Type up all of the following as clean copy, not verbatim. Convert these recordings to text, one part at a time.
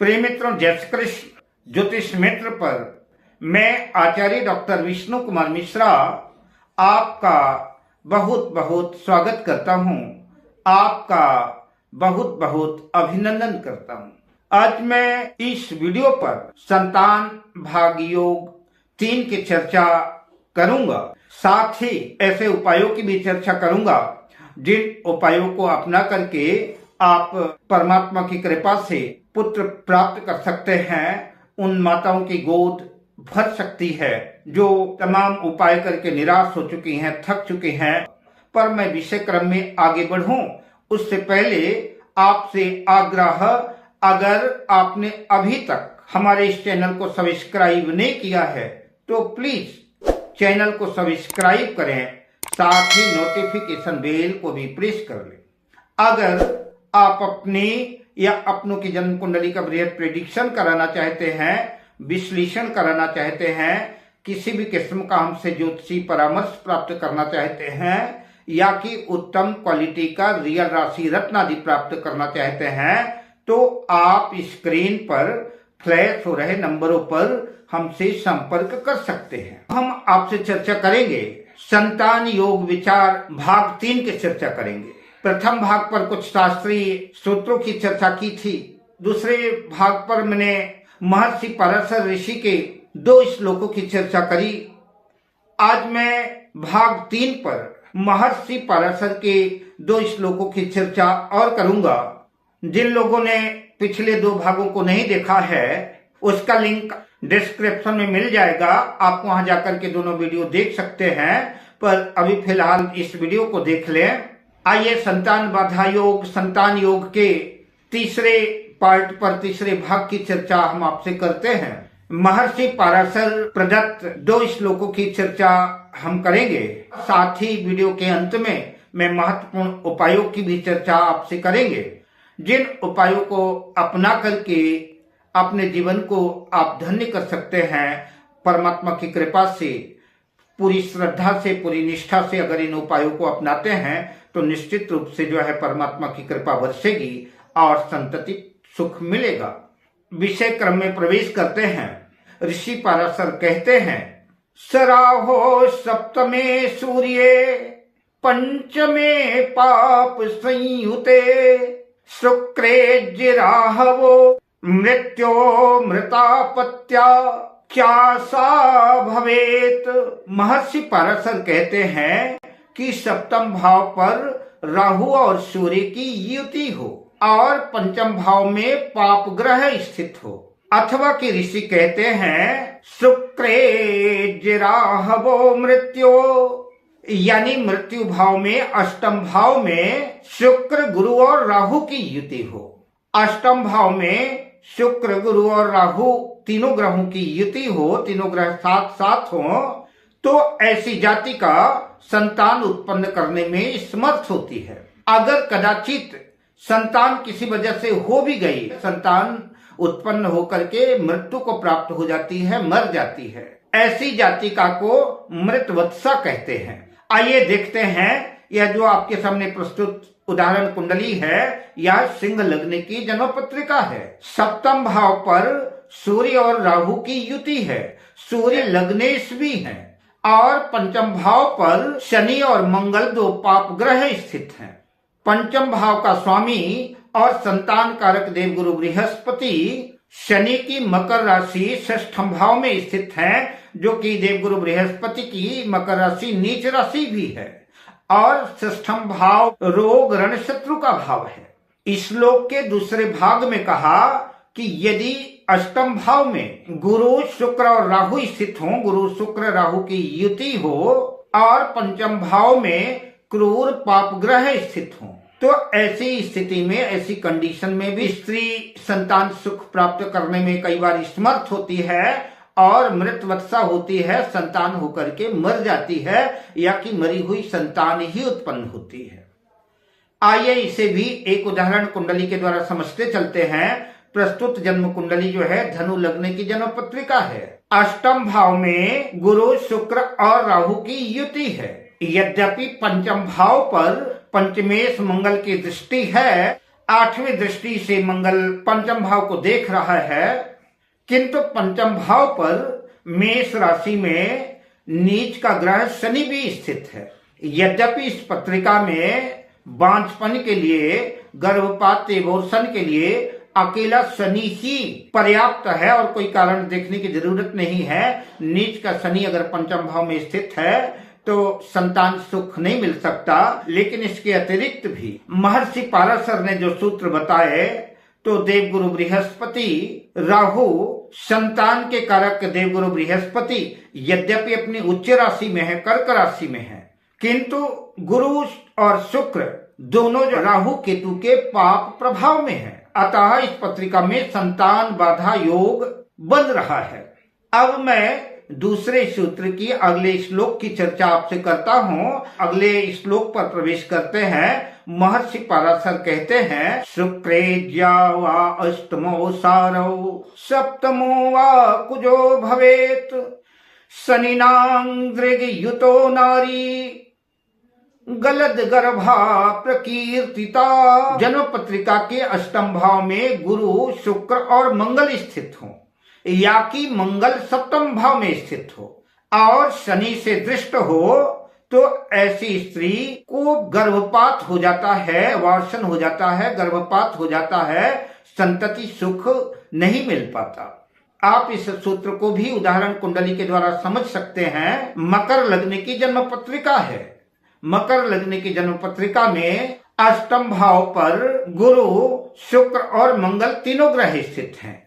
प्रिय मित्रों, जय श्री कृष्ण। ज्योतिष मित्र पर मैं आचार्य डॉक्टर विष्णु कुमार मिश्रा आपका बहुत बहुत स्वागत करता हूं, आपका बहुत बहुत अभिनंदन करता हूं। आज मैं इस वीडियो पर संतान भाग्य योग 3 की चर्चा करूंगा। साथ ही ऐसे उपायों की भी चर्चा करूंगा जिन उपायों को अपना करके आप परमात्मा की कृपा से पुत्र प्राप्त कर सकते हैं। उन माताओं की गोद भर सकती है जो तमाम उपाय करके निराश हो चुकी हैं, थक चुकी हैं। पर मैं विषय क्रम में आगे बढ़ूं उससे पहले आपसे आग्रह, अगर आपने अभी तक हमारे इस चैनल को सब्सक्राइब नहीं किया है तो प्लीज चैनल को सब्सक्राइब करें, साथ ही नोटिफिकेशन बेल को भी प्रेस कर लें। अगर आप अपनी या अपनों की जन्म कुंडली का बृहद प्रेडिक्शन कराना चाहते हैं, विश्लेषण कराना चाहते हैं, किसी भी किस्म का हमसे ज्योतिषी परामर्श प्राप्त करना चाहते हैं, या कि उत्तम क्वालिटी का रियल राशि रत्न आदि प्राप्त करना चाहते हैं, तो आप स्क्रीन पर फ्लैश हो रहे नंबरों पर हमसे संपर्क कर सकते हैं। हम आपसे चर्चा करेंगे संतान योग विचार भाग 3 की चर्चा करेंगे। प्रथम भाग पर कुछ शास्त्रीय सूत्रों की चर्चा की थी। दूसरे भाग पर मैंने महर्षि पराशर ऋषि के 2 श्लोकों की चर्चा करी। आज मैं भाग 3 पर महर्षि पराशर के 2 श्लोकों की चर्चा और करूंगा। जिन लोगों ने पिछले 2 भागों को नहीं देखा है उसका लिंक डिस्क्रिप्शन में मिल जाएगा, आप वहां जाकर के दोनों वीडियो देख सकते हैं। पर अभी फिलहाल इस वीडियो को देख लें। आइए संतान बाधा योग, संतान योग के तीसरे पार्ट पर, तीसरे भाग की चर्चा हम आपसे करते हैं। महर्षि पराशर प्रदत्त 2 श्लोकों की चर्चा हम करेंगे। साथ ही वीडियो के अंत में मैं महत्वपूर्ण उपायों की भी चर्चा आपसे करेंगे, जिन उपायों को अपना करके अपने जीवन को आप धन्य कर सकते हैं। परमात्मा की कृपा से, पूरी श्रद्धा से, पूरी निष्ठा से अगर इन उपायों को अपनाते हैं तो निश्चित रूप से जो है परमात्मा की कृपा बरसेगी और संतति सुख मिलेगा। विषय क्रम में प्रवेश करते हैं। ऋषि पराशर कहते हैं, सराहो सप्तमे सूर्ये पंचमे पाप संयुते शुक्रे जिराहवो मृत्यो मृतापत्या क्या सा भवेत। महर्षि पराशर कहते हैं कि सप्तम भाव पर राहु और सूर्य की युति हो और पंचम भाव में पाप ग्रह स्थित हो, अथवा कि ऋषि कहते हैं शुक्रे जिराहवो मृत्यो, यानी मृत्यु भाव में, अष्टम भाव में शुक्र गुरु और राहु की युति हो। अष्टम भाव में शुक्र गुरु और राहु तीनों ग्रहों की युति हो, तीनों ग्रह साथ साथ हो, तो ऐसी जाति का संतान उत्पन्न करने में समर्थ होती है। अगर कदाचित संतान किसी वजह से हो भी गई, संतान उत्पन्न होकर के मृत्यु को प्राप्त हो जाती है, मर जाती है, ऐसी जातिका को मृतवत्सा कहते हैं। आइए देखते हैं, यह जो आपके सामने प्रस्तुत उदाहरण कुंडली है, यह सिंह लग्न की जन्म पत्रिका है। सप्तम भाव पर सूर्य और राहु की युति है, सूर्य लग्नेश भी है, और पंचम भाव पर शनि और मंगल 2 पाप ग्रह स्थित हैं। पंचम भाव का स्वामी और संतान कारक देवगुरु बृहस्पति शनि की मकर राशि षष्ठम भाव में स्थित हैं, जो कि देवगुरु बृहस्पति की मकर राशि नीच राशि भी है, और षष्ठम भाव रोग रण शत्रु का भाव है। इस श्लोक के दूसरे भाग में कहा कि यदि अष्टम भाव में गुरु शुक्र और राहु स्थित हो, गुरु शुक्र राहु की युति हो, और पंचम भाव में क्रूर पाप ग्रह स्थित हो, तो ऐसी स्थिति में, ऐसी कंडीशन में भी स्त्री संतान सुख प्राप्त करने में कई बार समर्थ होती है और मृतवत्सा होती है, संतान होकर के मर जाती है, या कि मरी हुई संतान ही उत्पन्न होती है। आइए इसे भी एक उदाहरण कुंडली के द्वारा समझते चलते हैं। प्रस्तुत जन्म कुंडली जो है धनु लग्न की जन्म पत्रिका है। अष्टम भाव में गुरु शुक्र और राहु की युति है। यद्यपि पंचम भाव पर पंचमेश मंगल की दृष्टि है, आठवीं दृष्टि से मंगल पंचम भाव को देख रहा है, किंतु पंचम भाव पर मेष राशि में नीच का ग्रह शनि भी स्थित है। यद्यपि इस पत्रिका में बांझपन के लिए, गर्भपात एबॉर्शन के लिए अकेला शनि ही पर्याप्त है और कोई कारण देखने की जरूरत नहीं है। नीच का शनि अगर पंचम भाव में स्थित है तो संतान सुख नहीं मिल सकता। लेकिन इसके अतिरिक्त भी महर्षि पाराशर ने जो सूत्र बताए, तो देवगुरु बृहस्पति, राहु संतान के कारक देवगुरु बृहस्पति यद्यपि अपनी उच्च राशि में है, कर्क राशि में है, किंतु गुरु और शुक्र दोनों जो राहु केतु के पाप प्रभाव में है। अतः इस पत्रिका में संतान बाधा योग बन रहा है। अब मैं दूसरे सूत्र की अगले श्लोक की चर्चा आपसे करता हूँ। अगले श्लोक पर प्रवेश करते हैं। महर्षि पाराशर कहते हैं, शुक्रे वा अष्टमो सारौ सप्तमो वा कुजो भवेत शनिनां दृग युतो नारी गलद गर्भा प्रकीर्तिता। जन्म पत्रिका के अष्टम भाव में गुरु, शुक्र और मंगल स्थित हो, या कि मंगल सप्तम भाव में स्थित हो और शनि से दृष्ट हो, तो ऐसी स्त्री को गर्भपात हो जाता है, वार्षण हो जाता है, गर्भपात हो जाता है, संतति सुख नहीं मिल पाता। आप इस सूत्र को भी उदाहरण कुंडली के द्वारा समझ सकते हैं। मकर लग्न की जन्म पत्रिका है। मकर लग्न की जन्म पत्रिका में अष्टम भाव पर गुरु, शुक्र और मंगल तीनों ग्रह स्थित हैं।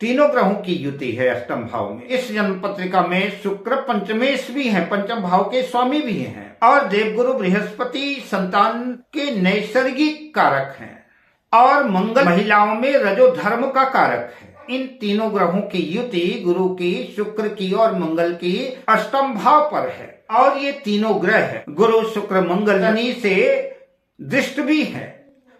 तीनों ग्रहों की युति है अष्टम भाव में। इस जन्म पत्रिका में शुक्र पंचमेश भी हैं, पंचम भाव के स्वामी भी हैं, और देवगुरु बृहस्पति संतान के नैसर्गिक कारक हैं, और मंगल महिलाओं में रजो धर्म का कारक है। इन तीनों ग्रहों की युति गुरु की, शुक्र की और मंगल की अष्टम भाव पर है। और ये तीनों ग्रह गुरु, शुक्र, मंगल शनि से दृष्ट भी है।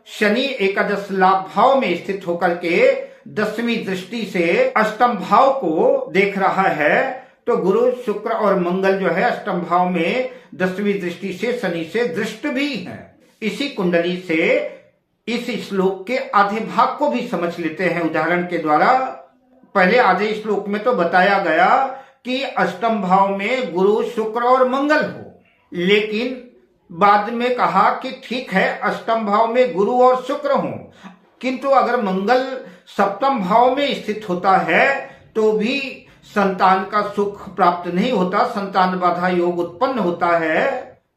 शनि एकादश लाभ भाव में स्थित होकर के 10वीं दृष्टि से अष्टम भाव को देख रहा है, तो गुरु, शुक्र और मंगल जो है अष्टम भाव में 10वीं दृष्टि से शनि से दृष्ट भी है। इसी कुंडली से इस श्लोक के आधे भाग को भी समझ लेते हैं उदाहरण के द्वारा। पहले आधे श्लोक में तो बताया गया कि अष्टम भाव में गुरु, शुक्र और मंगल हो, लेकिन बाद में कहा कि ठीक है अष्टम भाव में गुरु और शुक्र हो, किंतु अगर मंगल सप्तम भाव में स्थित होता है तो भी संतान का सुख प्राप्त नहीं होता, संतान बाधा योग उत्पन्न होता है।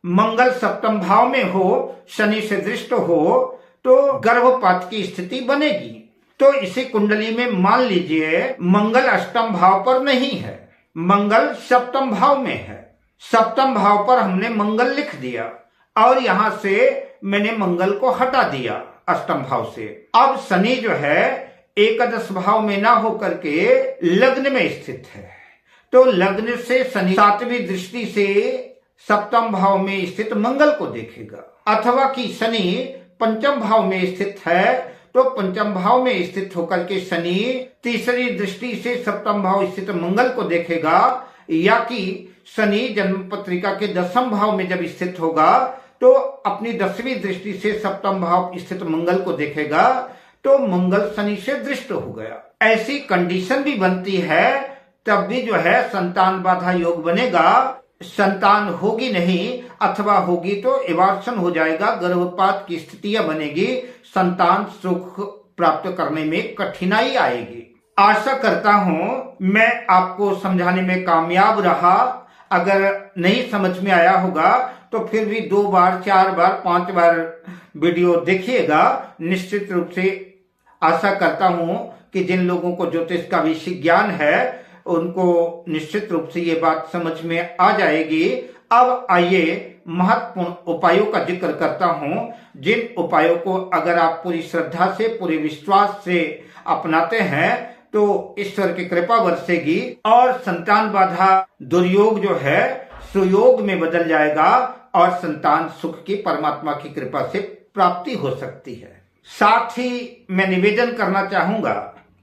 मंगल सप्तम भाव में हो, शनि से दृष्ट हो, तो गर्भपात की स्थिति बनेगी। तो इसी कुंडली में मान लीजिए मंगल अष्टम भाव पर नहीं है, मंगल सप्तम भाव में है। सप्तम भाव पर हमने मंगल लिख दिया और यहां से मैंने मंगल को हटा दिया अष्टम भाव से। अब शनि जो है एकादश भाव में ना होकर के लग्न में स्थित है, तो लग्न से शनि 7वीं दृष्टि से सप्तम भाव में स्थित मंगल को देखेगा। अथवा कि शनि पंचम भाव में स्थित है, तो पंचम भाव में स्थित होकर के शनि 3री दृष्टि से सप्तम भाव स्थित मंगल को देखेगा, या कि शनि जन्म पत्रिका के 10म भाव में जब स्थित होगा तो अपनी 10वीं दृष्टि से सप्तम भाव स्थित मंगल को देखेगा, तो मंगल शनि से दृष्ट हो गया। ऐसी कंडीशन भी बनती है, तब भी जो है संतान बाधा योग बनेगा। संतान होगी नहीं, अथवा होगी तो एबॉर्शन हो जाएगा, गर्भपात की स्थितियां बनेगी, संतान सुख प्राप्त करने में कठिनाई आएगी। आशा करता हूं मैं आपको समझाने में कामयाब रहा। अगर नहीं समझ में आया होगा तो फिर भी 2 बार, 4 बार, 5 बार वीडियो देखिएगा। निश्चित रूप से आशा करता हूं कि जिन लोगों को ज्योतिष का विशेष ज्ञान है उनको निश्चित रूप से ये बात समझ में आ जाएगी। अब आइए महत्वपूर्ण उपायों का जिक्र करता हूं, जिन उपायों को अगर आप पूरी श्रद्धा से, पूरे विश्वास से अपनाते हैं तो ईश्वर की कृपा बरसेगी और संतान बाधा दुर्योग जो है सुयोग में बदल जाएगा और संतान सुख की परमात्मा की कृपा से प्राप्ति हो सकती है। साथ ही मैं निवेदन करना चाहूंगा,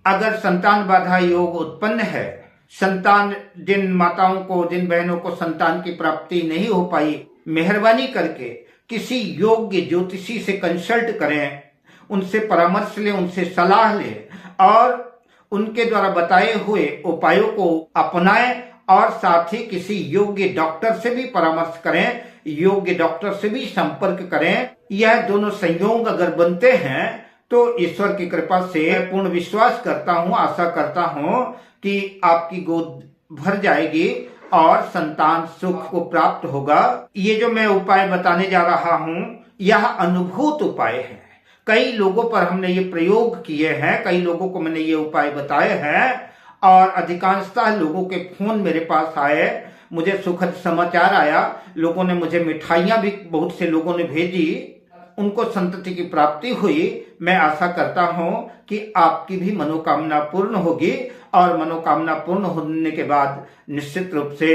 अगर संतान बाधा योग उत्पन्न है, संतान जिन माताओं को, जिन बहनों को संतान की प्राप्ति नहीं हो पाई, मेहरबानी करके किसी योग्य ज्योतिषी से कंसल्ट करें, उनसे परामर्श लें, उनसे सलाह लें और उनके द्वारा बताए हुए उपायों को अपनाएं और साथ ही किसी योग्य डॉक्टर से भी परामर्श करें, योग्य डॉक्टर से भी संपर्क करें। यह दोनों संयोग अगर बनते हैं तो ईश्वर की कृपा से पूर्ण विश्वास करता हूं, आशा करता हूं कि आपकी गोद भर जाएगी और संतान सुख को प्राप्त होगा। ये जो मैं उपाय बताने जा रहा हूं यह अनुभूत उपाय है। कई लोगों पर हमने ये प्रयोग किए हैं, कई लोगों को मैंने ये उपाय बताए हैं और अधिकांशतः लोगों के फोन मेरे पास आए, मुझे सुखद समाचार आया, लोगों ने मुझे मिठाइयां भी बहुत से लोगों ने भेजी, उनको संतति की प्राप्ति हुई। मैं आशा करता हूं कि आपकी भी मनोकामना पूर्ण होगी और मनोकामना पूर्ण होने के बाद निश्चित रूप से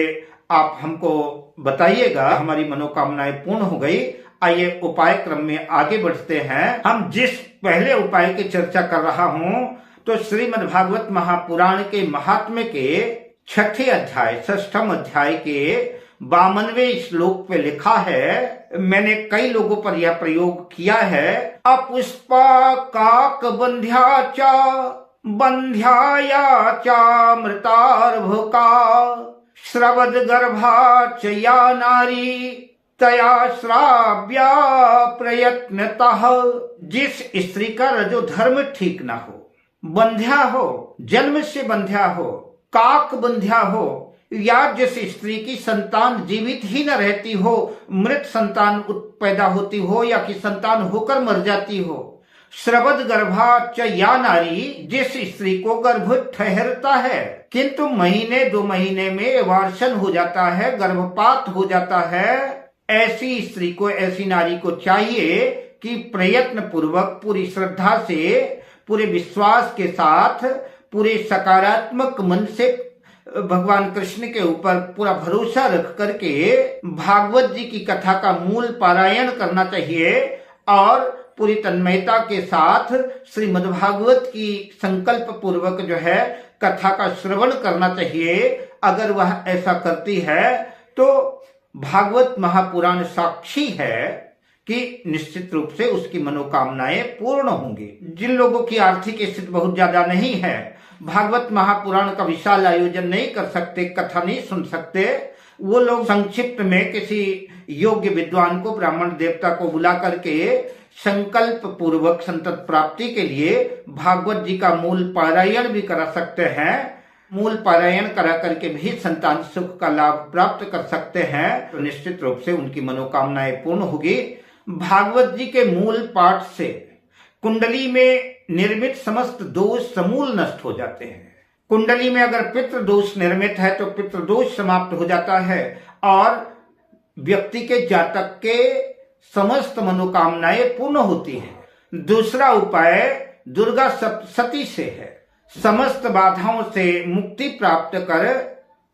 आप हमको बताइएगा हमारी मनोकामनाएं पूर्ण हो गई। आइए उपाय क्रम में आगे बढ़ते हैं। हम जिस पहले उपाय की चर्चा कर रहा हूं तो श्रीमद् भागवत महापुराण के महात्म्य के 6ठे अध्याय 6ठम अध्याय के 52वें श्लोक पे लिखा है, मैंने कई लोगों पर यह प्रयोग किया है। अपुष्पा काक बंध्या चा बंध्याया चा मृतार्भका श्रवद गर्भा च या नारी तया श्राव्या प्रयत्नतः। जिस स्त्री का रजो धर्म ठीक ना हो, बंध्या हो, जन्म से बंध्या हो, काक बंध्या हो, या जिस स्त्री की संतान जीवित ही न रहती हो, मृत संतान पैदा होती हो या कि संतान होकर मर जाती हो, श्रवद गर्भा च या नारी, जिस स्त्री को गर्भ ठहरता है किंतु महीने 2 महीने में वार्षण हो जाता है, गर्भपात हो जाता है, ऐसी स्त्री को, ऐसी नारी को चाहिए कि प्रयत्न पूर्वक, पूरी श्रद्धा से, पूरे विश्वास के साथ, पूरे सकारात्मक मन से भगवान कृष्ण के ऊपर पूरा भरोसा रख करके भागवत जी की कथा का मूल पारायण करना चाहिए और पूरी तन्मयता के साथ श्रीमद् भागवत की संकल्प पूर्वक जो है कथा का श्रवण करना चाहिए। अगर वह ऐसा करती है तो भागवत महापुराण साक्षी है कि निश्चित रूप से उसकी मनोकामनाएं पूर्ण होंगी। जिन लोगों की आर्थिक स्थिति बहुत ज्यादा नहीं है, भागवत महापुराण का विशाल आयोजन नहीं कर सकते, कथा नहीं सुन सकते, वो लोग संक्षिप्त में किसी योग्य विद्वान को, ब्राह्मण देवता को बुला करके संकल्प पूर्वक संतत प्राप्ति के लिए भागवत जी का मूल पारायण भी करा सकते हैं। मूल पारायण करा करके भी संतान सुख का लाभ प्राप्त कर सकते हैं तो निश्चित रूप से उनकी मनोकामनाएं पूर्ण होगी। भागवत जी के मूल पाठ से कुंडली में निर्मित समस्त दोष समूल नष्ट हो जाते हैं। कुंडली में अगर पितृ दोष निर्मित है तो पितृ दोष समाप्त हो जाता है और व्यक्ति के जातक के समस्त मनोकामनाएं पूर्ण होती हैं। दूसरा उपाय दुर्गा सप्तशती से है। समस्त बाधाओं से मुक्ति प्राप्त कर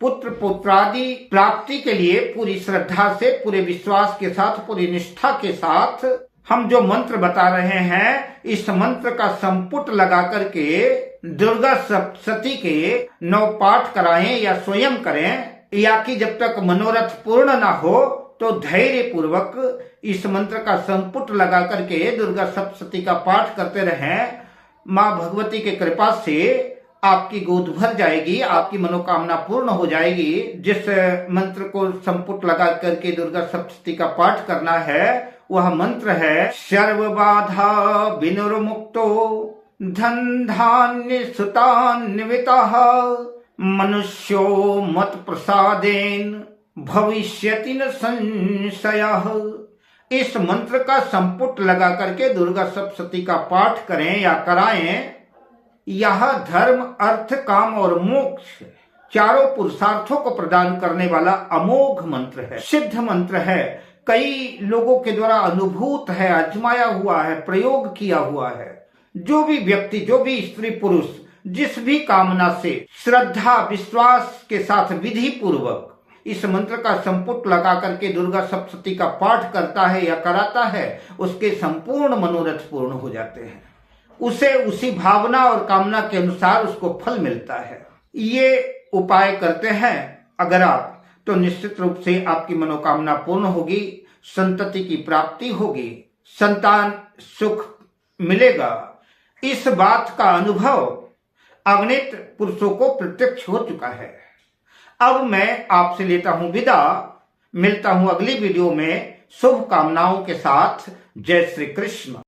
पुत्र पुत्रादि प्राप्ति के लिए पूरी श्रद्धा से, पूरे विश्वास के साथ, पूरी निष्ठा के साथ हम जो मंत्र बता रहे हैं, इस मंत्र का संपुट लगा करके दुर्गा सप्तशती के 9 पाठ कराएं या स्वयं करें, या कि जब तक मनोरथ पूर्ण ना हो तो धैर्य पूर्वक इस मंत्र का संपुट लगा करके दुर्गा सप्तशती का पाठ करते रहें। माँ भगवती के कृपा से आपकी गोद भर जाएगी, आपकी मनोकामना पूर्ण हो जाएगी। जिस मंत्र को संपुट लगा करके दुर्गा सप्तशती का पाठ करना है वह मंत्र है, सर्व बाधा विनुर्मुक्तो धन धान्य सुतान्वितः मनुष्यो मत प्रसादेन भविष्यति न संशयः। इस मंत्र का संपुट लगा करके दुर्गा सप्तशती का पाठ करें या कराएं। यह धर्म, अर्थ, काम और मोक्ष चारों पुरुषार्थों को प्रदान करने वाला अमोघ मंत्र है, सिद्ध मंत्र है। कई लोगों के द्वारा अनुभूत है, आजमाया हुआ है, प्रयोग किया हुआ है। जो भी व्यक्ति, जो भी स्त्री पुरुष जिस भी कामना से श्रद्धा विश्वास के साथ विधि पूर्वक इस मंत्र का संपुट लगा करके दुर्गा सप्तशती का पाठ करता है या कराता है, उसके संपूर्ण मनोरथ पूर्ण हो जाते हैं। उसे उसी भावना और कामना के अनुसार उसको फल मिलता है। ये उपाय करते हैं अगर आप, तो निश्चित रूप से आपकी मनोकामना पूर्ण होगी, संतति की प्राप्ति होगी, संतान सुख मिलेगा, इस बात का अनुभव अगणित पुरुषों को प्रत्यक्ष हो चुका है। अब मैं आपसे लेता हूं विदा, मिलता हूं अगली वीडियो में शुभकामनाओं के साथ। जय श्री कृष्ण।